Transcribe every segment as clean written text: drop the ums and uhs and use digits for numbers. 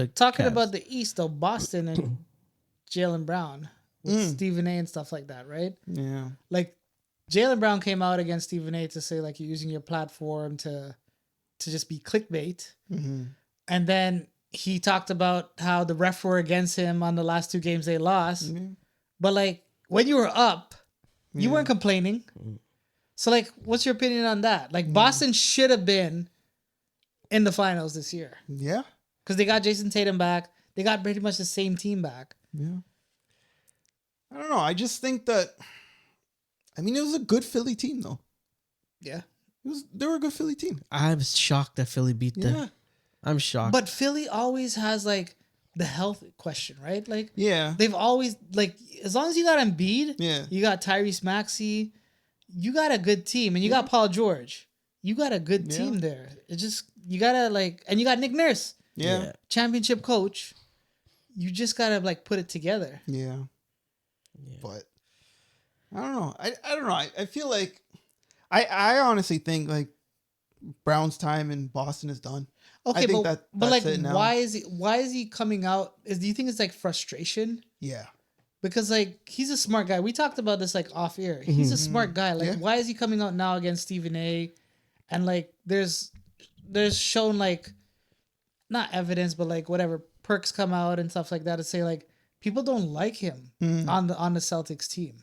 Talking Cavs. about the East, though, Boston and Jaylen Brown with Stephen A. and stuff like that, right? Yeah. Like Jaylen Brown came out against Stephen A. to say like you're using your platform to just be clickbait, and then he talked about how the ref were against him on the last two games they lost, but like when you were up, you weren't complaining. So like, what's your opinion on that? Like Boston should have been in the finals this year. Yeah. Because they got Jason Tatum back. They got pretty much the same team back. Yeah. I don't know. I just think that, I mean, it was a good Philly team, though. Yeah. They were a good Philly team. I'm shocked that Philly beat them. Yeah. I'm shocked. But Philly always has like the health question, right? Like, Yeah. they've always, like, as long as you got Embiid, Yeah. you got Tyrese Maxey, you got a good team. And you got Paul George. You got a good team there. It just, you got to, like, and you got Nick Nurse. Yeah. Championship coach. You just got to, like, put it together. Yeah. But I don't know. I don't know. I feel like I honestly think like Brown's time in Boston is done. Okay, I think but that's like, it now. why is he coming out? Do you think it's like frustration? Yeah. Because like he's a smart guy. We talked about this like off air. He's a smart guy. Like, why is he coming out now against Stephen A? And like, there's shown like not evidence, but like whatever perks come out and stuff like that to say like people don't like him on the Celtics team.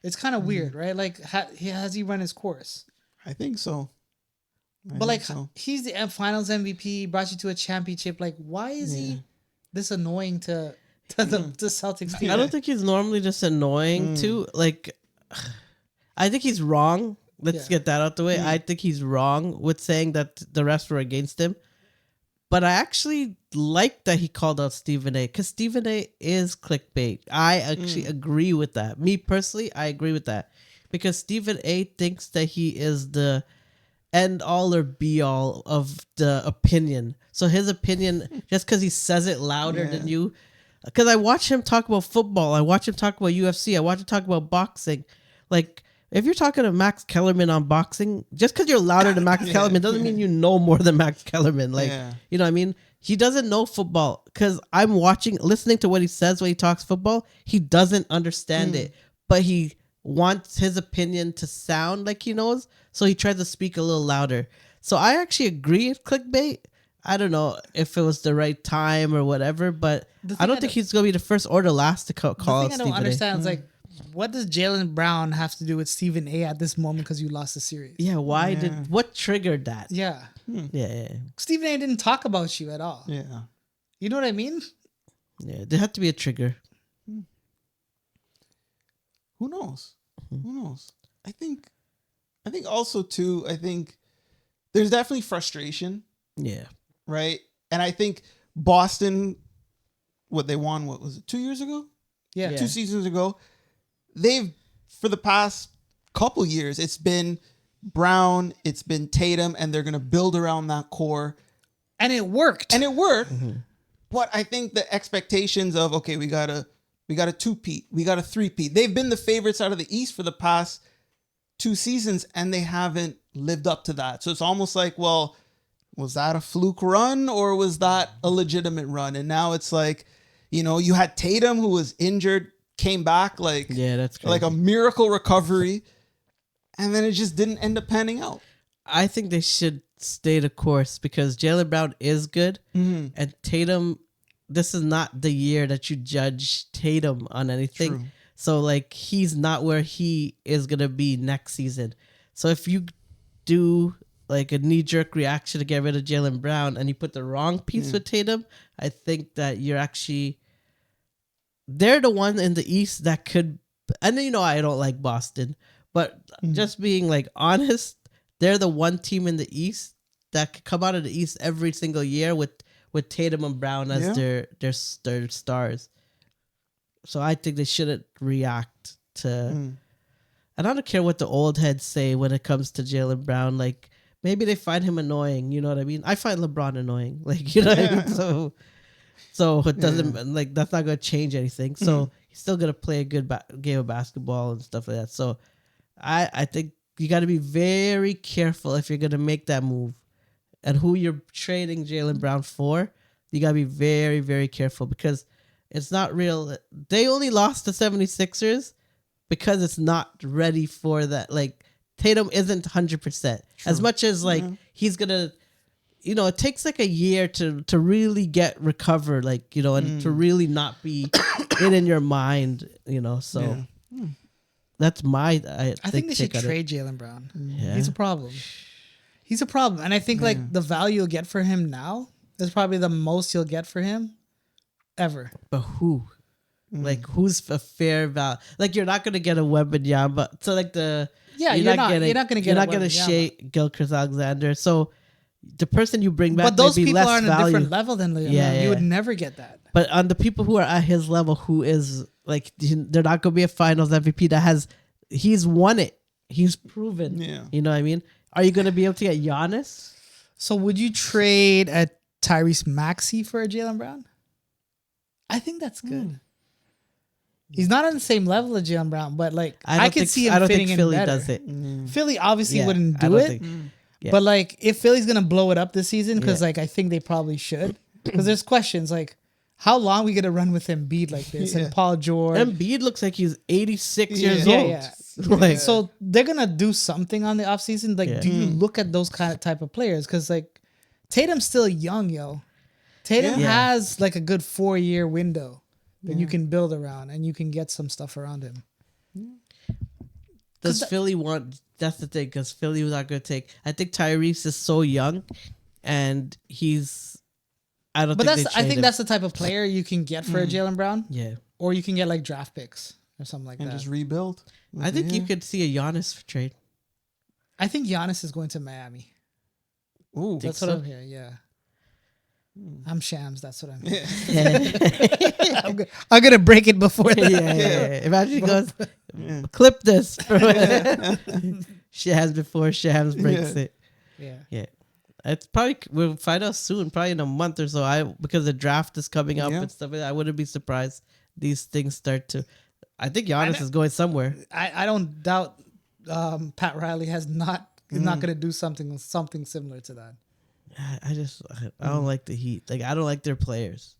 It's kind of weird, right? Like, has he run his course? I think so. But like, he's the Finals MVP, brought you to a championship. Like, why is he this annoying to the Celtics team? I don't think he's normally just annoying too. Like, I think he's wrong. Let's get that out the way. I think he's wrong with saying that the refs were against him. But I actually like that he called out Stephen A. because Stephen A. is clickbait. I actually agree with that. Me personally, I agree with that. Because Stephen A. thinks that he is the end all or be all of the opinion. So his opinion, just because he says it louder than you. Because I watch him talk about football. I watch him talk about UFC. I watch him talk about boxing. Like, if you're talking to Max Kellerman on boxing, just because you're louder than Max Kellerman doesn't mean you know more than Max Kellerman. Like, you know what I mean? He doesn't know football because I'm listening to what he says when he talks football. He doesn't understand it, but he wants his opinion to sound like he knows. So he tries to speak a little louder. So I actually agree with clickbait. I don't know if it was the right time or whatever, but I don't think he's going to be the first or the last to call out Stephen A. The thing I don't understand is like, what does Jaylen Brown have to do with Stephen A. at this moment because you lost the series? Yeah, what triggered that? Yeah. Yeah. Stephen A. didn't talk about you at all. Yeah. You know what I mean? Yeah, there had to be a trigger. Who knows? Who knows? I think also too, I think there's definitely frustration. Yeah. Right? And I think Boston, what they won, what was it, 2 years ago? Yeah. 2 seasons ago. They've, for the past couple years, it's been Brown, it's been Tatum, and they're going to build around that core. And it worked. But I think the expectations of, okay, we got a 2-peat, we got a 3-peat. They've been the favorites out of the East for the past 2 seasons, and they haven't lived up to that. So it's almost like, well, was that a fluke run or was that a legitimate run? And now it's like, you had Tatum who was injured, came back like, that's crazy. like a miracle recovery, and then it just didn't end up panning out. I think they should stay the course because Jaylen Brown is good, and Tatum, this is not the year that you judge Tatum on anything. True. So like, he's not where he is going to be next season. So if you do like a knee-jerk reaction to get rid of Jaylen Brown and you put the wrong piece with Tatum, I think that you're actually... They're the one in the East that could... And I don't like Boston, but just being like honest, they're the one team in the East that could come out of the East every single year with Tatum and Brown as their stars. So I think they shouldn't react to... And I don't care what the old heads say when it comes to Jaylen Brown. Like, maybe they find him annoying. You know what I mean? I find LeBron annoying. Like, you know what I mean? So it doesn't like that's not gonna change anything. So he's still gonna play a good game of basketball and stuff like that. So I think you got to be very careful if you're gonna make that move, and who you're trading Jaylen Brown for. you got to be very, very careful because it's not real. They only lost the 76ers because it's not ready for that. Like, Tatum isn't 100%. As much as, like, he's going to, you know, it takes like a year to really get recovered, like, you know, and to really not be in your mind, you know, so that's my, I think they should trade Jaylen Brown. Yeah. He's a problem. He's a problem. And I think like the value you'll get for him now is probably the most you'll get for him ever. But who? Like, who's a fair value? Like, you're not going to get a Wembanyama. So, like, you're not going to Shea Gilchrist-Alexander. So, the person you bring back, but those may be people less are on a value. different level than Liam. Yeah, You would never get that. But on the people who are at his level, who is like, they're not going to be a Finals MVP. He's won it. He's proven. Yeah. You know what I mean? Are you going to be able to get Giannis? So would you trade a Tyrese Maxey for a Jaylen Brown? I think that's good. He's not on the same level as Jaylen Brown, but like I could see him fitting in Philly better. does it. Philly obviously wouldn't do it. Yeah. But like if Philly's gonna blow it up this season, because like I think they probably should, because there's questions like how long are we gonna run with Embiid like this and Paul George. Embiid looks like he's 86 years Yeah, old. yeah. Like, So they're gonna do something on the offseason. Like, do you look at those kind of type of players? Because like Tatum's still young, yo. Tatum has like a good 4-year window that you can build around, and you can get some stuff around him. does Philly want? That's the thing, because Philly was not going to take. I think Tyrese is so young, and he's. I don't. But think I think that's the type of player you can get for a Jaylen Brown. Yeah. Or you can get like draft picks or something like And that. just rebuild. I think you could see a Giannis trade. I think Giannis is going to Miami. Ooh. That's so? what I'm hearing. Yeah. I'm Shams. That's what I'm hearing. I'm gonna break it before that. Yeah. Imagine he goes, clip this. Shams before Shams breaks it. Yeah. It's probably, we'll find out soon, probably in a month or so. Because the draft is coming up and stuff like that. I wouldn't be surprised these things start to. I think Giannis is going somewhere. I don't doubt Pat Riley is not going to do something similar to that. I don't like the Heat. Like, I don't like their players.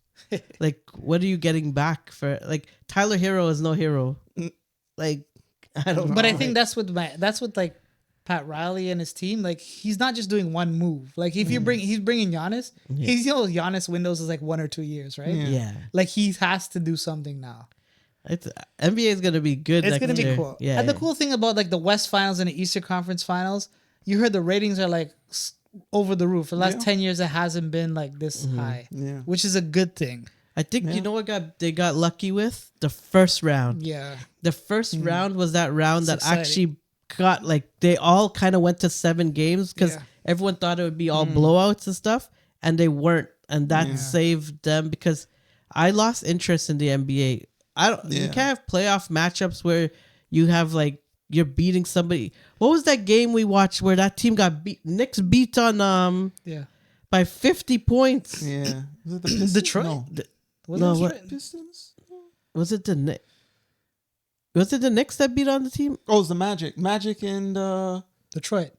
Like, what are you getting back for? Like, Tyler Hero is no hero. Like, I don't know. But I think that's what like Pat Riley and his team. Like, he's not just doing one move. Like, if he's bringing Giannis, Giannis windows is like 1 or 2 years, right? Yeah. Like, he has to do something now. NBA is gonna be good. It's gonna be cool. Yeah. And the cool thing about like the West Finals and the Eastern Conference Finals, you heard the ratings are like over the roof. For the last 10 years, it hasn't been like this high, which is a good thing. I think you know what they got lucky with? The first round. Yeah. The first round was that round that exciting. actually got like they all kind of went to 7 games because everyone thought it would be all blowouts and stuff, and they weren't, and that saved them because I lost interest in the NBA. You can't have playoff matchups where you have like you're beating somebody. What was that game we watched where that team got beat? Knicks beat on by 50 points. Yeah. Was it the Pistons? Detroit? Pistons? Was it the Knicks? Was it the Knicks that beat on the team? Oh, it was the Magic. Magic and Detroit.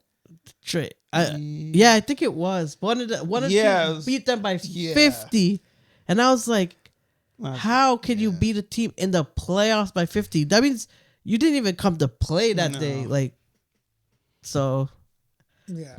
Detroit. Yeah, I think it was. One of the teams beat them by 50. And I was like, how can you beat a team in the playoffs by 50? That means you didn't even come to play that day. Like, so. Yeah.